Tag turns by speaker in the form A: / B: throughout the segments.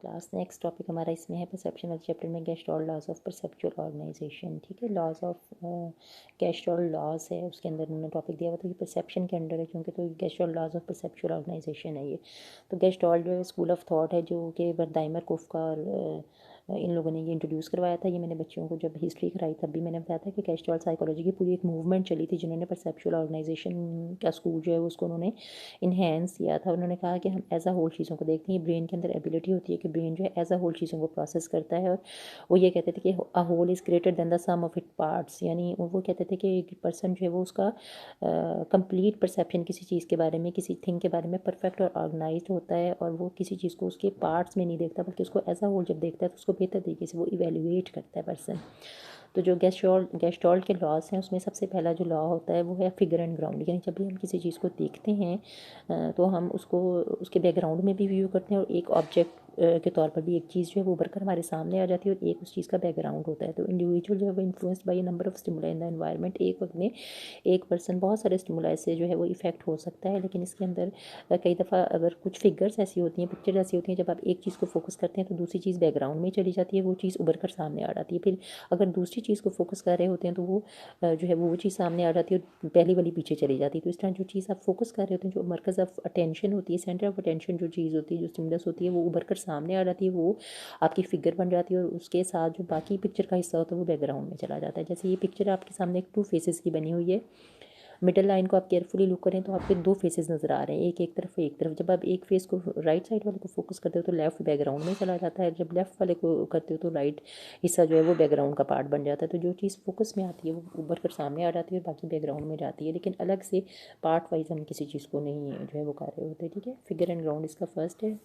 A: Class. Next topic हमारा इसमें है परसेप्शन वाले चैप्टर में gestalt laws of perceptual organisation. ठीक है, लॉज ऑफ गेस्टॉल्ट लॉज है, उसके अंदर उन्होंने टॉपिक दिया हुआ था कि परसेप्शन के अंडर है, क्योंकि तो gestalt laws of perceptual organisation है ये। तो गेस्टॉल्ट जो है स्कूल ऑफ थॉट है, जो कि बर्दाइमर कोफका और इन लोगों ने ये इंट्रोड्यूस करवाया था। ये मैंने बच्चों को जब हिस्ट्री कराई तब भी मैंने बताया था कि गेस्टॉल्ट साइकोलॉजी की पूरी एक मूवमेंट चली थी, जिन्होंने परसेप्चुअल ऑर्गेनाइजेशन का स्कूल जो है उसको उन्होंने इन्हेंस किया था। उन्होंने कहा कि हम एज अ होल चीज़ों को देखते हैं, ब्रेन के अंदर एबिलिटी होती है कि ब्रेन जो है एज अ होल चीज़ों को प्रोसेस करता है। और वो ये कहते थे कि a whole is greater than the sum of it parts, यानी वो कहते थे कि एक पर्सन जो है वो उसका कंप्लीट परसेप्शन किसी चीज़ के बारे में, किसी थिंग के बारे में परफेक्ट और ऑर्गेनाइज्ड होता है, और वो किसी चीज़ को उसके पार्ट्स में नहीं देखता बल्कि उसको एज अ होल जब देखता है तो उसको बेहतर तरीके से वो इवेल्युएट करता है पर्सन। तो जो गेस्टॉल्ट के लॉज हैं उसमें सबसे पहला जो लॉ होता है वो है फिगर एंड ग्राउंड, यानी जब भी हम किसी चीज़ को देखते हैं तो हम उसको उसके बैकग्राउंड में भी व्यू करते हैं, और एक ऑब्जेक्ट के तौर पर भी एक चीज़ जो है वो उभर कर हमारे सामने आ जाती है, और एक उस चीज़ का बैकग्राउंड होता है। तो इंडिविजुअल जो है वो influenced by number of stimuli in the environment. एक वक्त में एक पर्सन बहुत सारे स्टिमुलाई से जो है वो इफेक्ट हो सकता है, लेकिन इसके अंदर कई दफ़ा अगर कुछ फिगर्स ऐसी होती हैं, पिक्चर ऐसी होती हैं, जब आप एक चीज़ को फोकस करते हैं तो दूसरी चीज़ बैकग्राउंड में चली जाती है, वो चीज़ उभर कर सामने आ जाती है। फिर अगर दूसरी चीज़ को फोकस कर रहे होते हैं तो वो जो है वो चीज़ सामने आ जाती है और पहली वाली पीछे चली जाती है। तो इस तरह जो चीज़ आप फोकस कर रहे होते हैं, जो मरकज़ ऑफ अटेंशन होती है, सेंटर ऑफ अटेंशन जो चीज़ होती है, जो स्टिमुलस होती है, वो उभर कर सामने आ जाती है, वो आपकी फिगर बन जाती है, और उसके साथ जो बाकी पिक्चर का हिस्सा होता है वो बैकग्राउंड में चला जाता है। जैसे ये पिक्चर आपके सामने एक 2 फेसेस की बनी हुई है। मिडल लाइन को आप केयरफुली लुक करें तो आपके 2 फेसेस नज़र आ रहे हैं, एक एक तरफ एक तरफ। जब आप एक फेस को राइट साइड वाले को फोकस करते हो तो लेफ्ट बैकग्राउंड में चला जाता है, जब लेफ्ट वाले को करते हो तो राइट हिस्सा जो है वो बैकग्राउंड का पार्ट बन जाता है। तो जो चीज़ फोकस में आती है वो उभर कर सामने आ जाती है और बाकी बैकग्राउंड में जाती है, लेकिन अलग से पार्ट वाइज हम किसी चीज़ को नहीं जो है वो कर रहे होते। ठीक है, फिगर एंड ग्राउंड इसका फर्स्ट है।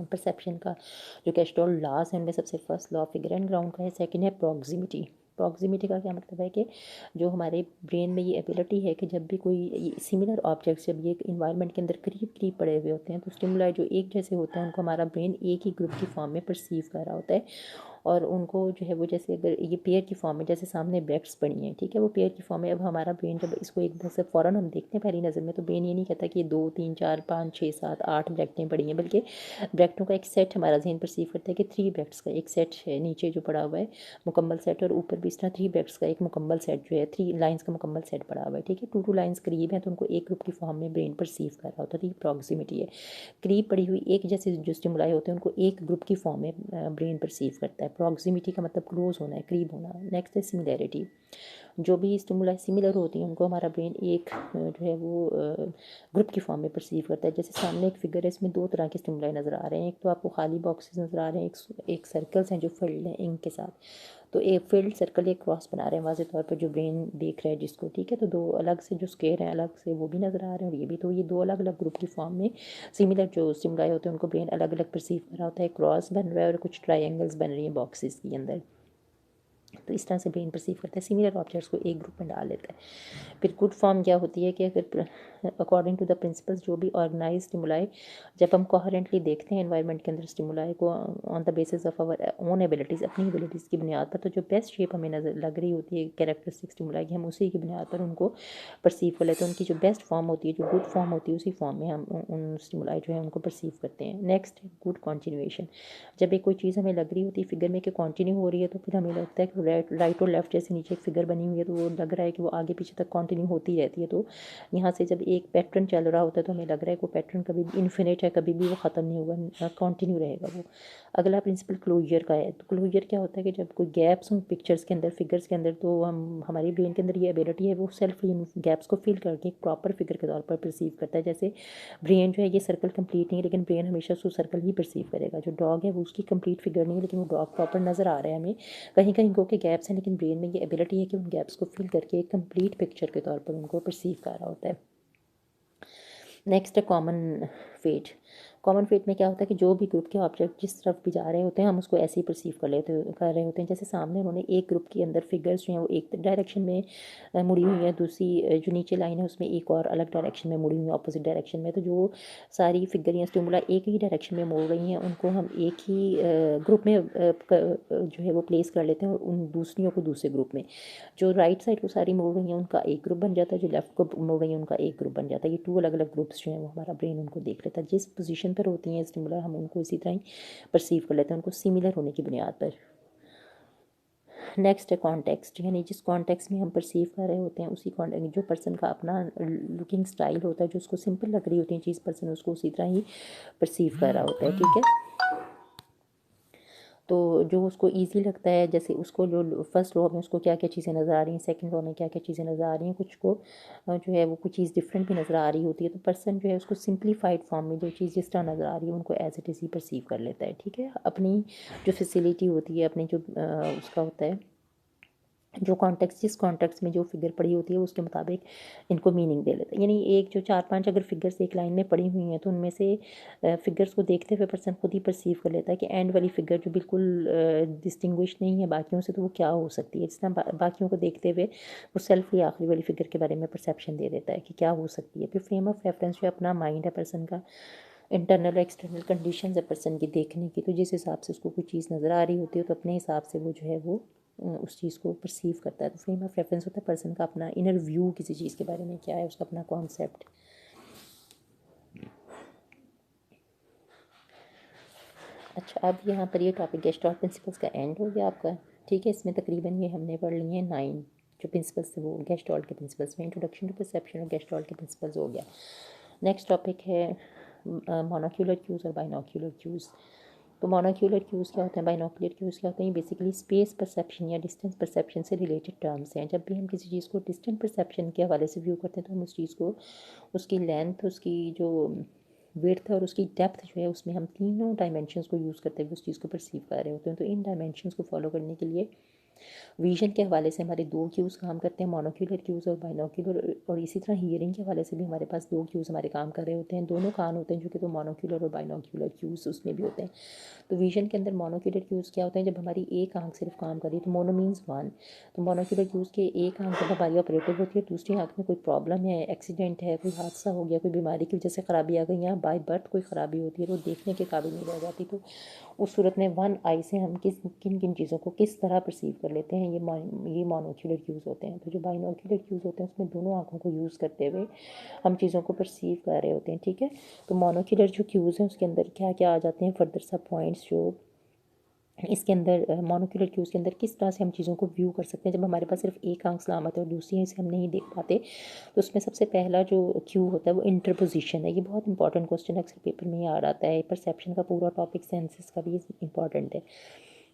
A: परसेप्शन का जो गेस्टॉल्ट लॉज है उनमें सबसे first law figure and ground का है। सेकंड है प्रॉक्सिमिटी। प्रॉक्सिमिटी का क्या मतलब है कि जो हमारे ब्रेन में ये एबिलिटी है कि जब भी कोई सिमिलर ऑब्जेक्ट्स जब ये इन्वायरमेंट के अंदर करीब करीब पड़े हुए होते हैं तो स्टिमुलाई जो एक जैसे होते हैं उनको हमारा ब्रेन एक ही ग्रुप की फॉर्म में परसीव कर रहा होता है, और उनको जो है वो जैसे अगर ये पेयर की फॉर्म में, जैसे सामने ब्रैकेट्स पड़ी हैं, ठीक है, वो पेयर की फॉर्म में। अब हमारा ब्रेन जब इसको एक से फ़ौरन हम देखते हैं पहली नज़र में, तो ब्रेन ये नहीं कहता कि ये 2 3 4 5 6 7 8 ब्रैकेटें पड़ी हैं, बल्कि ब्रैकेटों का एक सेट हमारा जहन परसीव करता है कि 3 ब्रैकेट्स का एक सेट है नीचे जो पड़ा हुआ है मुकम्मल सेट, और ऊपर भी इस तरह 3 ब्रैकेट्स का एक मुकम्मल सेट जो है 3 लाइन्स का मुकम्मल सेट पड़ा हुआ है। ठीक है, 2 लाइन्स करीब हैं तो उनको एक ग्रुप की फॉर्म में ब्रेन परसीव कर रहा होता है। तो ये प्रॉक्सिमिटी है। करीब पड़ी हुई एक जैसे जो स्टिमुलाई होते हैं उनको एक ग्रुप की फॉर्म में ब्रेन परसीव करता है। प्रॉक्सिमिटी का मतलब क्लोज होना है, करीब होना। नेक्स्ट है सिमिलैरिटी। जो भी स्टिमुलाई सिमिलर होती हैं उनको हमारा ब्रेन एक जो है वो ग्रुप की फॉर्म में परसीव करता है। जैसे सामने एक फिगर है, इसमें 2 तरह के स्टिमुलाई नज़र आ रहे हैं। एक तो आपको खाली बॉक्सेस नज़र आ रहे हैं, एक सर्कल्स हैं जो फिल्ड हैं इंक के साथ। तो एक फील्ड सर्कल एक क्रॉस बना रहे हैं वाज़े तौर पर जो ब्रेन देख रहा है जिसको। ठीक है, तो 2 अलग से जो स्क्वायर हैं अलग से वो भी नज़र आ रहे हैं, और ये भी। तो ये 2 अलग अलग ग्रुप की फॉर्म में सिमिलर जो स्टिमुलाई होते हैं उनको ब्रेन अलग अलग परसीव कर रहा होता है। क्रॉस बन रहा है और कुछ ट्राइंगल्स बन रही हैं बॉक्सेस के अंदर। तो इस तरह से ब्रेन परसीव करता है, सिमिलर ऑब्जेक्ट्स को एक ग्रुप में डाल लेता है। फिर गुड फॉर्म क्या होती है कि अगर अकॉर्डिंग टू द प्रिंसिपल्स जो भी ऑर्गेनाइज स्टिमुलाई जब हम कोहेरेंटली देखते हैं एनवायरनमेंट के अंदर स्टिमुलाई को on the basis of our own abilities, अपनी एबिलिटीज़ की बुनियाद पर, तो जो बेस्ट शेप हमें नज़र लग रही होती है कैरेक्टरिस्टिक स्टिमुलाई की, हम उसी की बुनियाद पर उनको परसीव कर लेते हैं। उनकी जो बेस्ट फॉर्म होती है, जो गुड फॉर्म होती है, उसी फॉर्म में हम उन स्टिमुलाई जो है उनको परसीव करते हैं। Next good continuation. जब एक कोई चीज़ हमें लग रही होती है फिगर में कि कंटिन्यू हो रही है, तो फिर हमें लगता है कि राइट और लेफ्ट जैसे नीचे एक फिगर बनी हुई है तो वो लग रहा है कि वो आगे पीछे तक कंटिन्यू होती रहती है। तो यहाँ से जब एक पैटर्न चल रहा होता है तो हमें लग रहा है कि वो पैटर्न कभी भी इन्फिनिट है, कभी भी वो ख़त्म नहीं होगा, कंटिन्यू रहेगा वो। अगला प्रिंसिपल क्लोजर का है। तो क्लोजर क्या होता है कि जब कोई गैप्स हों पिक्चर्स के अंदर, फिगर्स के अंदर, तो हम हमारी ब्रेन के अंदर ये एबिलिटी है वो सेल्फ इन गैप्स को फिल करके एक प्रॉपर फिगर के तौर पर परसीव करता है। जैसे ब्रेन जो है ये सर्कल कंप्लीट नहीं है, लेकिन ब्रेन हमेशा उसको सर्कल ही परसीव करेगा। जो डॉग है वो उसकी कंप्लीट फिगर नहीं है, लेकिन वो डॉग प्रॉपर नज़र आ रहा है हमें। कहीं कहीं गो के गैप्स हैं, लेकिन ब्रेन में ये एबिलिटी है कि उन गैप्स को फिल करके एक कंप्लीट पिक्चर के तौर पर उनको परसीव कर रहा होता है। नेक्स्ट है कॉमन फेट। कॉमन फेट में क्या होता है कि जो भी ग्रुप के ऑब्जेक्ट जिस तरफ भी जा रहे होते हैं हम उसको ऐसे ही परसीव कर रहे होते हैं। जैसे सामने उन्होंने एक ग्रुप के अंदर फिगर्स जो हैं वो एक डायरेक्शन में मुड़ी हुई हैं, दूसरी जो नीचे लाइन है उसमें एक और अलग डायरेक्शन में मुड़ी हुई है, अपोजिट डायरेक्शन में। तो जो सारी फिगर या स्टिमुला एक ही डायरेक्शन में मुड़ रही हैं उनको हम एक ही ग्रुप में जो है वो प्लेस कर लेते हैं, और उन दूसरियों को दूसरे ग्रुप में। जो राइट साइड को सारी मुड़ रही हैं उनका एक ग्रुप बन जाता है, जो लेफ्ट को मुड़ रही हैं उनका एक ग्रुप बन जाता है। ये 2 अलग अलग ग्रुप्स जो हैं वो हमारा ब्रेन उनको देख लेता है। जिस पोजीशन परसेप्शन पर होती हैं स्टिमुलर, हम उनको इसी तरह ही परसीव कर लेते हैं, उनको सिमिलर होने की बुनियाद पर। नेक्स्ट है कॉन्टेक्स्ट, यानी जिस कॉन्टेक्स्ट में हम परसीव कर रहे होते हैं उसी कॉन्टेक्स्ट, जो पर्सन का अपना लुकिंग स्टाइल होता है, जो उसको सिंपल लग रही होती है चीज़, पर्सन उसको उसी तरह ही परसीव कर रहा होता है, ठीक है। तो जो उसको इजी लगता है, जैसे उसको जो फर्स्ट रो में उसको क्या क्या चीज़ें नज़र आ रही हैं, सेकंड रो में क्या क्या चीज़ें नज़र आ रही हैं, कुछ को जो है वो कुछ चीज़ डिफरेंट भी नज़र आ रही होती है, तो पर्सन जो है उसको सिंप्लीफाइड फॉर्म में जो चीज़ जिस तरह नज़र आ रही है उनको एज इट इज़ ही परसीव कर लेता है, ठीक है। अपनी जो फैसिलिटी होती है, अपनी जो उसका होता है, जो कॉन्टेक्स्ट, जिस कॉन्टेक्स्ट में जो फिगर पड़ी होती है उसके मुताबिक इनको मीनिंग दे लेते हैं। यानी एक जो 4-5 अगर फिगर्स एक लाइन में पड़ी हुई हैं तो उनमें से फिगर्स को देखते हुए पर्सन खुद ही परसीव कर लेता है कि एंड वाली फिगर जो बिल्कुल डिस्टिंग्विश नहीं है बाकियों से, तो वो क्या हो सकती है। जिस तरह बाकियों को देखते हुए वो सेल्फ ही आखिरी वाली फिगर के बारे में परसेप्शन दे देता है कि क्या हो सकती है। फिर फ्रेम ऑफ रेफरेंस जो अपना माइंड है पर्सन का, इंटरनल एक्सटर्नल कंडीशंस है पर्सन की देखने की, तो जिस हिसाब से उसको कोई चीज़ नज़र आ रही होती है तो अपने हिसाब से वो जो है वो उस चीज़ को परसीव करता है। तो फ्रेम ऑफ रेफरेंस होता है पर्सन का अपना इनर व्यू किसी चीज़ के बारे में क्या है, उसका अपना कॉन्सेप्ट। अच्छा, अब यहाँ पर ये टॉपिक गेस्टॉल्ट प्रिंसिपल्स का एंड हो गया आपका, ठीक है। इसमें तकरीबन ये हमने पढ़ लिए हैं 9 जो प्रिंसिपल्स थे वो गेस्टॉल्ट के प्रिंसिपल्स में, इंट्रोडक्शन टू परसेप्शन और गेस्टॉल्ट के प्रिंसिपल्स हो गया। नेक्स्ट टॉपिक है मोनोक्यूलर क्यूज़ और बाइनोक्यूलर क्यूज़। तो मोनोक्यूलर क्यूज़ क्या होते हैं, बाइनोक्यूलर क्यूज़ क्या होते हैं, बेसिकली स्पेस परसेप्शन या डिस्टेंस परसेप्शन से रिलेटेड टर्म्स हैं। जब भी हम किसी चीज़ को डिस्टेंस परसेप्शन के हवाले से व्यू करते हैं तो हम उस चीज़ को, उसकी लेंथ, उसकी जो विड्थ और उसकी डेप्थ जो है उसमें हम तीनों डायमेंशंस को यूज़ करते हुए उस चीज़ को परसीव कर रहे होते हैं। तो इन डायमेंशंस को फॉलो करने के लिए विजन के हवाले से हमारे 2 क्यूज़ काम करते हैं, मोनोक्यूलर क्यूज़ और बाइनोक्यूलर, और इसी तरह हियरिंग के हवाले से भी हमारे पास 2 क्यूज़ हमारे काम कर रहे होते हैं। दोनों कान होते हैं जो कि तो मोनोक्यूलर और बाइनोक्यूलर क्यूज़ उसमें भी होते हैं। तो विजन के अंदर मोनोक्यूलर क्यूज़ क्या होते हैं, जब हमारी एक आंख सिर्फ काम कर रही है, तो मोनो मीन्स 1। तो मोनोक्यूलर क्यूज़ के एक आंख जब हमारी ऑपरेटिव होती है, दूसरी आंख में कोई प्रॉब्लम है, एक्सीडेंट है, कोई हादसा हो गया, कोई बीमारी की वजह से ख़राबी आ गई या बाय बर्थ कोई ख़राबी होती है तो देखने के काबिल नहीं रह जाती, तो उस सूरत में 1 आई से हम किन किन चीज़ों को किस तरह परसीव कर लेते हैं, ये मोनोक्यूलर क्यूज़ होते हैं। तो जो बाइनोक्यूलर क्यूज़ होते हैं उसमें दोनों आँखों को यूज़ करते हुए हम चीज़ों को परसीव कर रहे होते हैं, ठीक है। तो मोनोक्यूलर जो क्यूज़ हैं उसके अंदर क्या क्या आ जाते हैं, फर्दर सब पॉइंट्स जो इसके अंदर मोनोक्यूलर क्यूज़ के अंदर किस तरह से हम चीज़ों को व्यू कर सकते हैं जब हमारे पास सिर्फ एक आंख सलामत है और दूसरी से हम नहीं देख पाते। तो उसमें सबसे पहला जो क्यू होता है वो इंटरपोजिशन है। ये बहुत इंपॉर्टेंट क्वेश्चन अक्सर पेपर में ही आ रहा है। परसेप्शन का पूरा टॉपिक सेंसेस का भी इंपॉर्टेंट है।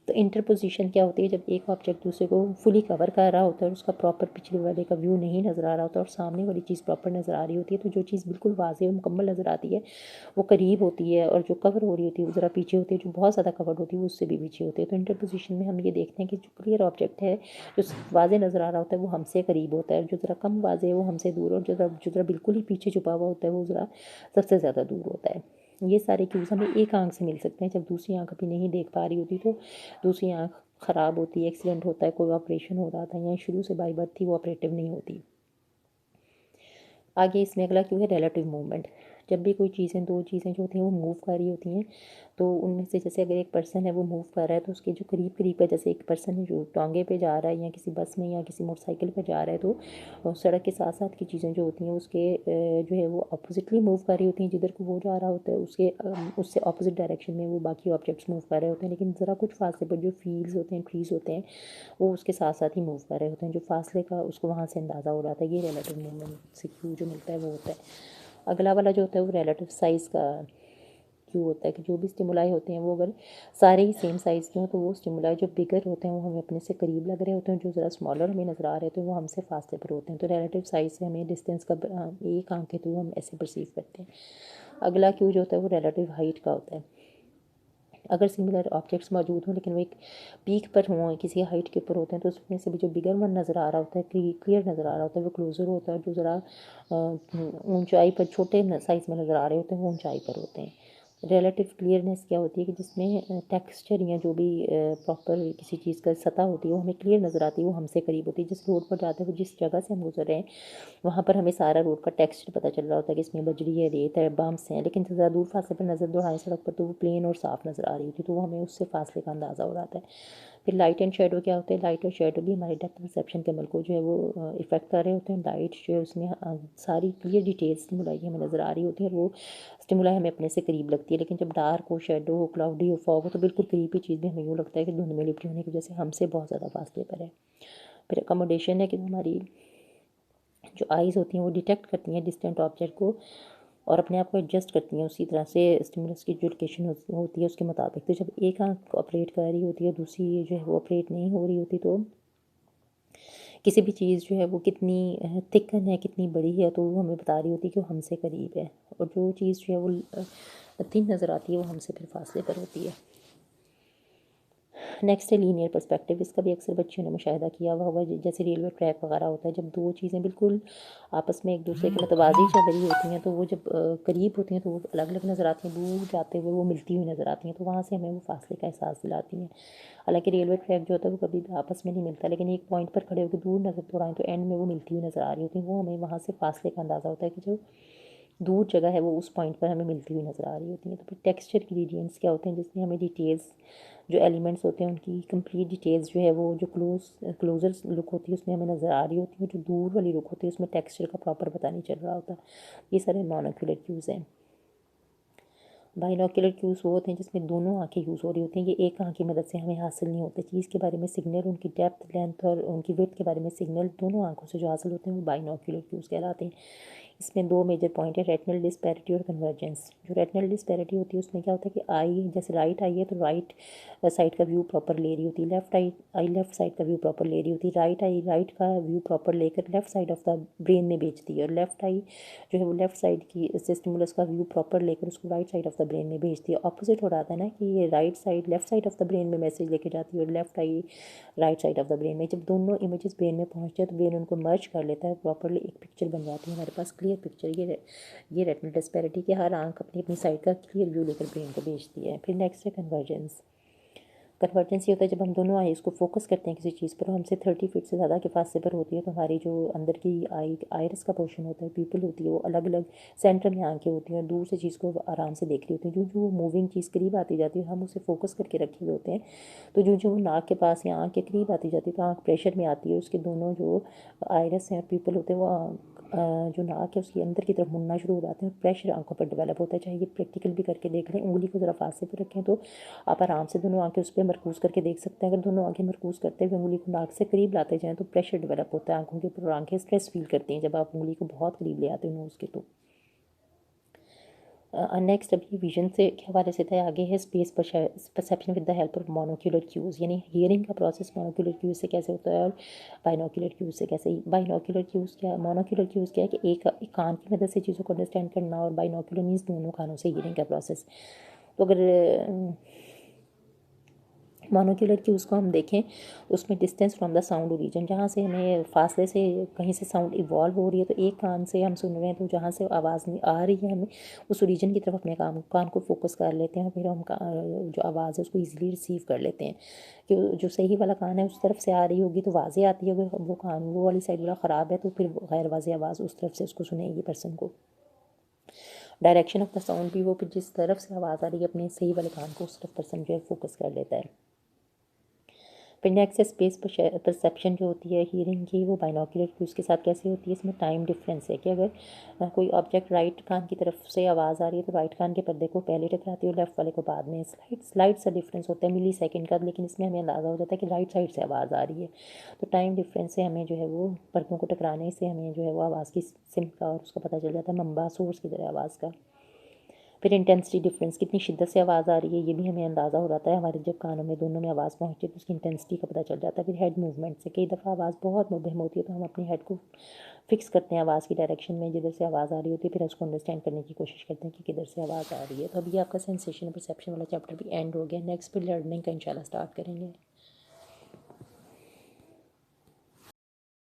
A: तो इंटरपोजिशन क्या होती है, जब एक ऑब्जेक्ट दूसरे को फुली कवर कर रहा होता है और उसका प्रॉपर पिछले वाले का व्यू नहीं नज़र आ रहा होता और सामने वाली चीज़ प्रॉपर नज़र आ रही होती है, तो जो चीज़ बिल्कुल वाज़ेह और मुकम्मल नज़र आती है वो करीब होती है और जो कवर हो रही होती है वो ज़रा पीछे होती है, जो बहुत ज़्यादा कवर्ड होती है वो उससे भी पीछे होती है। तो इंटरपोजिशन में हम ये देखते हैं कि जो क्लियर ऑब्जेक्ट है, जो वाज़ेह नज़र आ रहा होता है वो हमसे करीब होता है, जो ज़रा कम वाज़ेह है वो हमसे दूर, और जो ज़रा बिल्कुल ही पीछे छुपा हुआ होता है वो ज़रा सबसे ज़्यादा दूर होता है। ये सारे क्यूज़ हमें एक आंख से मिल सकते हैं। जब दूसरी आंख अभी नहीं देख पा रही होती तो दूसरी आंख ख़राब होती है, एक्सीडेंट होता है, कोई ऑपरेशन हो रहा था या शुरू से बाई बर्थ थी वो ऑपरेटिव नहीं होती। आगे इसमें अगला क्यों है, रिलेटिव मूवमेंट। जब भी कोई चीज़ें, दो चीज़ें जो होती हैं वो मूव कर रही होती हैं, तो उनमें से जैसे अगर एक पर्सन है वो मूव कर रहा है तो उसके जो करीब करीब है, जैसे एक पर्सन है जो टांगे पे जा रहा है या किसी बस में या किसी मोटरसाइकिल पे जा रहा है, तो सड़क के साथ साथ की चीज़ें जो होती हैं उसके जो है वो अपोजिटली मूव कर रही होती हैं। जिधर को वो जा रहा होता है उसके उससे अपोजिट डायरेक्शन में वो बाकी ऑब्जेक्ट्स मूव कर रहे होते हैं, लेकिन ज़रा कुछ फासले पर जो फील्ड्स होते हैं, ट्रीज़ होते हैं, वो उसके साथ साथ ही मूव कर रहे होते हैं। जो फासले का उसको वहाँ से अंदाज़ा हो जाता है। ये रिलेटिव मूवमेंट से क्यू जो मिलता है वो होता है। अगला वाला जो होता है वो रिलेटिव साइज़ का क्यू होता है कि जो भी स्टिमुलाई होते हैं वो अगर सारे ही सेम साइज़ के हों तो वो स्टिमुलाई जो बिगर होते हैं वो हमें अपने से करीब लग रहे होते हैं, जो ज़रा स्मॉलर हमें नज़र आ रहे होते हैं वो हमसे फासले पर होते हैं। तो रिलेटिव साइज़ से हमें डिस्टेंस का एक आंख के थ्रू हम ऐसे परसीव करते हैं। अगला क्यू जो होता है वो रिलेटिव हाइट का होता है। अगर सिमिलर ऑब्जेक्ट्स मौजूद हों लेकिन वो एक पीक पर हों, किसी हाइट के ऊपर होते हैं, तो उसमें से भी जो बिगर वन नज़र आ रहा होता है, क्लियर नज़र आ रहा होता है, वो क्लोज़र होता है। जो ज़रा ऊंचाई पर छोटे साइज़ में नज़र आ रहे होते हैं वो ऊंचाई पर होते हैं। रिलेटिव क्लियरनेस क्या होती है कि जिसमें टेक्सचर या जो भी प्रॉपर किसी चीज़ का सतह होती है वो हमें क्लियर नज़र आती है, वो हमसे करीब होती है। जिस रोड पर जाते हैं, जिस जगह से हम गुजर रहे हैं, वहाँ पर हमें सारा रोड का टेक्सचर पता चल रहा होता है कि इसमें बजरी है, रेत है, बम्प्स हैं, लेकिन ज़्यादा दूर फासले पर नज़र दौड़ाएं सड़क पर तो वो प्लेन और साफ़ नज़र आ रही होती है, तो वो हमें उससे फासले का अंदाज़ा हो जाता है। फिर लाइट एंड शेडो क्या होते हैं, लाइट और शेडो भी हमारे डेप्थ परसेप्शन के अमल को जो है वो इफ़ेक्ट कर रहे होते हैं। लाइट जो है उसमें सारी क्लियर डिटेल्स स्टिमुलाई हमें नज़र आ रही होती है और वो स्टिमुलाई हमें अपने से करीब लगती लगती है, लेकिन जब डार्क हो, शेडो हो, क्लाउडी हो, फॉग हो, तो बिल्कुल करीब की चीज़ भी हमें यूँ लगता है कि धुंध में लिपटी होने की वजह से हमसे बहुत ज़्यादा फासले पर है। फिर अकोमोडेशन है कि हमारी जो आइज़ होती हैं वो डिटेक्ट करती हैं डिस्टेंट ऑब्जेक्ट को और अपने आप को एडजस्ट करती हैं उसी तरह से स्टिमुलस की जो लोकेशन होती है उसके मुताबिक। तो जब एक आँख ऑपरेट कर रही होती है, दूसरी जो है वो ऑपरेट नहीं हो रही होती, तो किसी भी चीज़ जो है वो कितनी थिकन है, कितनी बड़ी है, तो वो हमें बता रही होती है कि वो हमसे करीब है, और जो चीज़ जो है वो थिन नज़र आती है वो हमसे फिर फासले पर होती है। नेक्स्ट है लीनियर पर्सपेक्टिव। इसका भी अक्सर बच्चों ने मुशाहिदा किया हुआ होगा, जैसे रेलवे ट्रैक वगैरह होता है, जब दो चीज़ें बिल्कुल आपस में एक दूसरे के मुतवाज़ी चल रही होती हैं, तो वो जब करीब होती हैं तो वो अलग अलग नज़र आती हैं, दूर जाते हुए वो मिलती हुई नज़र आती हैं, तो वहाँ से हमें वो फासले का एहसास दिलाती हैं। हालांकि रेलवे ट्रैक जो होता है वो कभी भी आपस में नहीं मिलता, लेकिन एक पॉइंट पर खड़े होकर दूर नज़र दौड़ाएं तो एंड में वो मिलती हुई नज़र आ रही होती है, वो हमें वहाँ से फासले का अंदाज़ा होता है कि जो दूर जगह है वो उस पॉइंट पर हमें मिलती हुई नज़र आ रही होती हैं। तो फिर टेक्सचर ग्रेडियंट्स क्या होते हैं, जिसमें हमें डिटेल्स जो एलिमेंट्स होते हैं उनकी कंप्लीट डिटेल्स जो है वो जो क्लोजर लुक होती है उसमें हमें नज़र आ रही होती है, जो दूर वाली लुक होती है उसमें टेक्सचर का प्रॉपर पता नहीं चल रहा होता। ये सारे नॉन-ऑक्यूलर क्यूज़ हैं। बाइनोक्यूलर क्यूज़ वो होते हैं जिसमें दोनों आंखें यूज़ हो रही होती हैं, ये एक आंख की मदद से हमें हासिल नहीं होते। चीज़ के बारे में सिग्नल, उनकी डेप्थ, लेंथ और उनकी विड्थ के बारे में सिग्नल दोनों आंखों से जो हासिल होते हैं वो बाइनोक्यूलर क्यूज़ कहलाते हैं। इसमें दो मेजर पॉइंट है, रेटिनल डिस्पैरिटी और कन्वर्जेंस। जो रेटिनल डिस्पैरिटी होती है उसमें क्या होता है कि आई जैसे राइट आई है तो राइट साइड का व्यू प्रॉपर ले रही होती है, लेफ्ट आई लेफ्ट साइड का व्यू प्रॉपर ले रही होती है, राइट आई राइट का व्यू प्रॉपर लेकर left side of the brain में भेजती है, और लेफ्ट आई जो है वो लेफ्ट साइड की स्टिमुलस का व्यू प्रॉपर लेकर उसको right side of the brain में भेजती है। ऑपोजिट हो रहा था ना कि ये right side left side of the brain में मैसेज लेके जाती है और left I right side of the brain में। जब दोनों इमेजेस ब्रेन में पहुंचते हैं तो ब्रेन उनको मर्ज कर लेता है, प्रॉपरली एक पिक्चर बन जाती है हमारे पास, क्लियर पिक्चर। ये रेटिनल डिस्पैरिटी की हर आंख अपनी अपनी साइड का क्लियर व्यू लेकर ब्रेन को भेजती है। फिर नेक्स्ट है कन्वर्जेंस। कन्वर्जेंस ये होता है जब हम दोनों आईज़ को फोकस करते हैं किसी चीज़ पर, हमसे 30 फीट से ज़्यादा के फासले पर होती है, तो हमारी जो अंदर की आइरिस का पोर्शन होता है, पीपल होती है, वो अलग अलग सेंटर में आंखें होती हैं और दूर से चीज़ को आराम से देख रही होती हैं। जो मूविंग चीज़ करीब आती जाती है हम उसे फोकस करके रखे हुए होते हैं, तो जो नाक के पास या आँख के करीब आती जाती है तो आँख प्रेशर में आती है, उसके दोनों जो आइरिस हैं और पीपल होते हैं वो जो नाक है उसके अंदर की तरफ मुड़ना शुरू हो जाते हैं और प्रेशर आंखों पर डेवलप होता है। चाहे ये प्रैक्टिकल भी करके देख लें, उंगली को ज़रा फासले पर रखें तो आप आराम से दोनों आंखें उस पर मरकूज़ करके देख सकते हैं। अगर दोनों आंखें मरकूज़ करते हुए उंगली को नाक से करीब लाते जाएँ तो प्रेशर डेवलप होता है आंखों के ऊपर और आंखें स्ट्रेस फील करती हैं जब आप उंगली को बहुत करीब ले आते हो नोज़ के। तो नेक्स्ट अभी विजन से के हवाले से था, आगे है space perception with the help of monocular cues, यानी हियरिंग का प्रोसेस मोनोक्यूलर क्यूज़ से कैसे होता है और बाइनोक्यूलर क्यूज़ से कैसे। बाइनोक्यूलर क्यूज़ क्या, मोनोक्यूलर क्यूज़ क्या है कि एक कान की मदद से चीज़ों को अंडरस्टैंड करना, और बाइनोक्यूलर मीन्स दोनों कानों से हियरिंग का प्रोसेस। तो अगर मोनोक्यूलर क्यूज़ को हम देखें उसमें distance from the sound origin, जहाँ से हमें फासले से कहीं से साउंड इवॉल्व हो रही है, तो एक कान से हम सुन रहे हैं तो जहाँ से आवाज़ नहीं आ रही है हमें उस ओरिजिन की तरफ अपने कान को फोकस कर लेते हैं, फिर हम जो आवाज़ है उसको ईजिली रिसीव कर लेते हैं कि जो सही वाला कान है उस तरफ से आ रही होगी तो वाज़े आती है, अगर वो कान वो वाली साइड वाला ख़राब है तो फिर गैर वाज़े आवाज़ उस तरफ से उसको सुनेगी पर्सन को। डायरेक्शन ऑफ द साउंड भी वो फिर जिस तरफ से आवाज़ आ रही है अपने सही वाले कान को उस तरफ पर्सन जो है फोकस कर लेता है। फिर नेक्स्ट स्पेस परसेप्शन जो होती है हीयरिंग की, वो बाइनोक्यूलर क्यूज़ के साथ कैसे होती है। इसमें टाइम डिफरेंस है कि अगर कोई ऑब्जेक्ट राइट कान की तरफ से आवाज़ आ रही है तो राइट कान के पर्दे को पहले टकराती है और लेफ्ट वाले को बाद में। स्लाइड सा डिफरेंस होता है मिली सेकेंड का, लेकिन इसमें हमें अंदाज़ा हो जाता है कि राइट साइड से आवाज़ आ रही है, तो टाइम डिफरेंस से हमें जो है वो पर्दों को टकराने से हमें जो है वो आवाज़ की सिम का और उसका पता चल जाता है, मंबा सोर्स की तरह आवाज़ का। फिर इंटेंसिटी डिफरेंस, कितनी शिद्दत से आवाज़ आ रही है ये भी हमें अंदाज़ा हो जाता है, हमारे जब कानों में दोनों में आवाज़ पहुँचती है तो उसकी इंटेंसिटी का पता चल जाता है। फिर हेड मूवमेंट से कई दफ़ा आवाज़ बहुत मुबहम होती है तो हम अपने हेड को फिक्स करते हैं आवाज़ की डायरेक्शन में जिधर से आवाज़ आ रही होती है, फिर उसको अंडरस्टैंड करने की कोशिश करते हैं कि किधर से आवाज़ आ रही है। तो अभी आपका सेंसेशन परसेप्शन वाला चैप्टर भी एंड हो गया। नेक्स्ट फिर लर्निंग का इंशाल्लाह स्टार्ट करेंगे।